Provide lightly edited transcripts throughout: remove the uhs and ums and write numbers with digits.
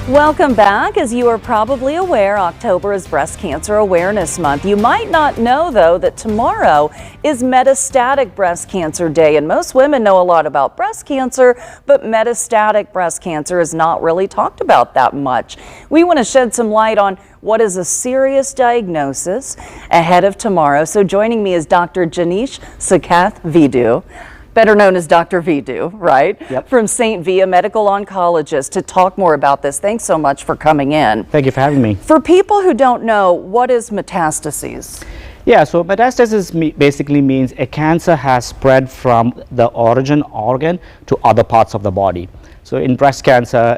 Welcome back. As you are probably aware, October is Breast Cancer Awareness Month. You might not know, though, that tomorrow is Metastatic Breast Cancer Day, and most women know a lot about breast cancer, but metastatic breast cancer is not really talked about that much. We want to shed some light on what is a serious diagnosis ahead of tomorrow. So joining me is Dr. Janish Sakath Vidhu, better known as Dr. Vidhu, right? Yep. From St. V, a medical oncologist, to talk more about this. Thanks so much for coming in. Thank you for having me. For people who don't know, what is metastases? Yeah, so metastasis basically means a cancer has spread from the origin organ to other parts of the body. So in breast cancer,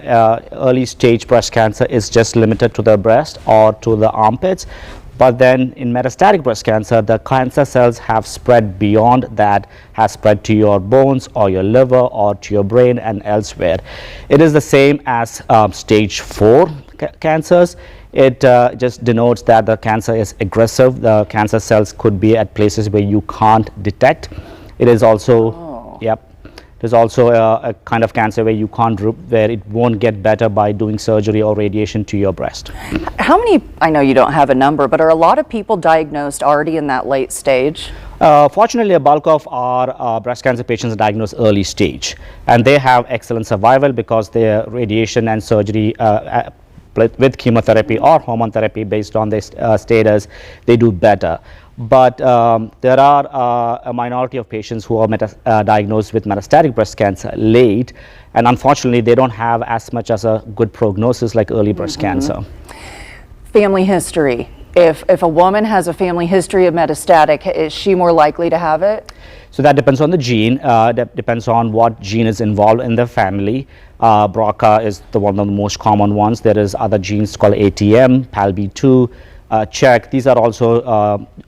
early stage breast cancer is just limited to the breast or to the armpits. But then in metastatic breast cancer, the cancer cells have spread beyond that, has spread to your bones or your liver or to your brain and elsewhere. It is the same as stage 4 cancers. It just denotes that the cancer is aggressive. The cancer cells could be at places where you can't detect. It is also, There's also a kind of cancer where you can't, where it won't get better by doing surgery or radiation to your breast. How many, I know you don't have a number, but are a lot of people diagnosed already in that late stage? Fortunately, a bulk of our breast cancer patients are diagnosed early stage, and they have excellent survival because their radiation and surgery with chemotherapy or hormone therapy based on their status, they do better. But there are a minority of patients who are diagnosed with metastatic breast cancer late, and unfortunately they don't have as much as a good prognosis like early breast cancer. Family history. If a woman has a family history of metastatic, is she more likely to have it? So that depends on the gene, that depends on what gene is involved in the family. BRCA is one of the most common ones. There is other genes called ATM, PALB2, CHEK. These are also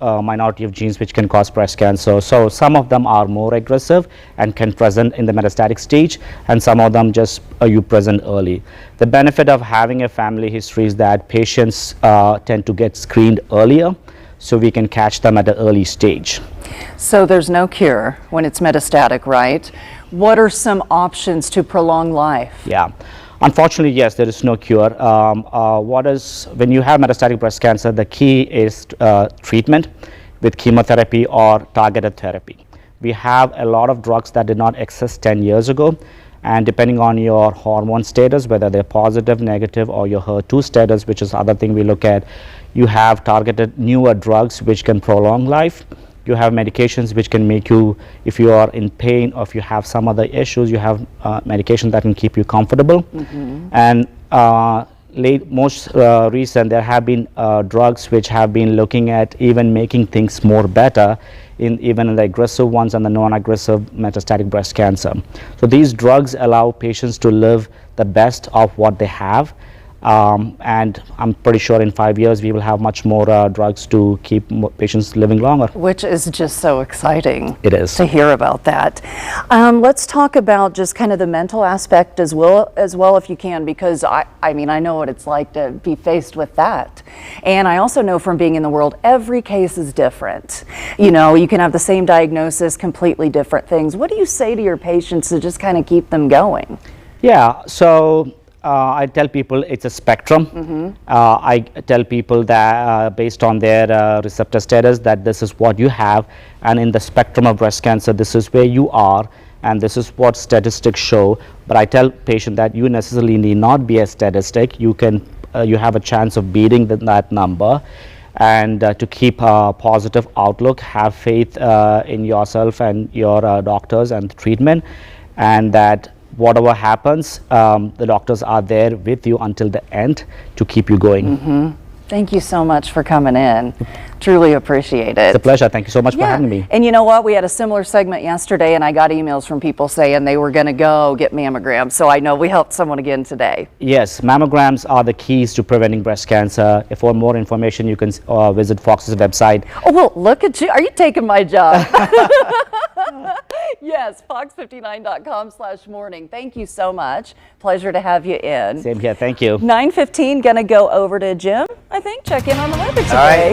a minority of genes which can cause breast cancer. So some of them are more aggressive and can present in the metastatic stage, and some of them just you present early. The benefit of having a family history is that patients tend to get screened earlier, so we can catch them at an early stage. So there's no cure when it's metastatic, right? What are some options to prolong life? Yeah. Unfortunately, yes, there is no cure. When you have metastatic breast cancer, the key is treatment with chemotherapy or targeted therapy. We have a lot of drugs that did not exist 10 years ago, and depending on your hormone status, whether they're positive, negative, or your HER2 status, which is the other thing we look at, you have targeted newer drugs which can prolong life. You have medications which can make you, if you are in pain or if you have some other issues, you have medication that can keep you comfortable. And most recent, there have been drugs which have been looking at even making things more better in even the aggressive ones and the non-aggressive metastatic breast cancer. So these drugs allow patients to live the best of what they have. And I'm pretty sure in 5 years we will have much more drugs to keep patients living longer. Which is just so exciting. It is. To hear about that. Let's talk about just kind of the mental aspect as well if you can, because I mean, I know what it's like to be faced with that. And I also know from being in the world, every case is different. You know, you can have the same diagnosis, completely different things. What do you say to your patients to just kind of keep them going? Yeah, so I tell people it's a spectrum. I tell people that based on their receptor status, that this is what you have, and in the spectrum of breast cancer, this is where you are, and this is what statistics show. But I tell patient that you necessarily need not be a statistic. You can, you have a chance of beating that number, and to keep a positive outlook, have faith in yourself and your doctors and the treatment, and that whatever happens, the doctors are there with you until the end to keep you going. Thank you so much for coming in. Truly appreciate it. It's a pleasure. Thank you so much for having me. And you know what? We had a similar segment yesterday, and I got emails from people saying they were going to go get mammograms. So I know we helped someone again today. Yes, mammograms are the keys to preventing breast cancer. If for more information, you can visit Fox's website. Oh, well, look at you. Are you taking my job? Yes, fox59.com/morning. Thank you so much. Pleasure to have you in. Same here. Thank you. 9:15, going to go over to Jim, I think, check in on the weather today. All right.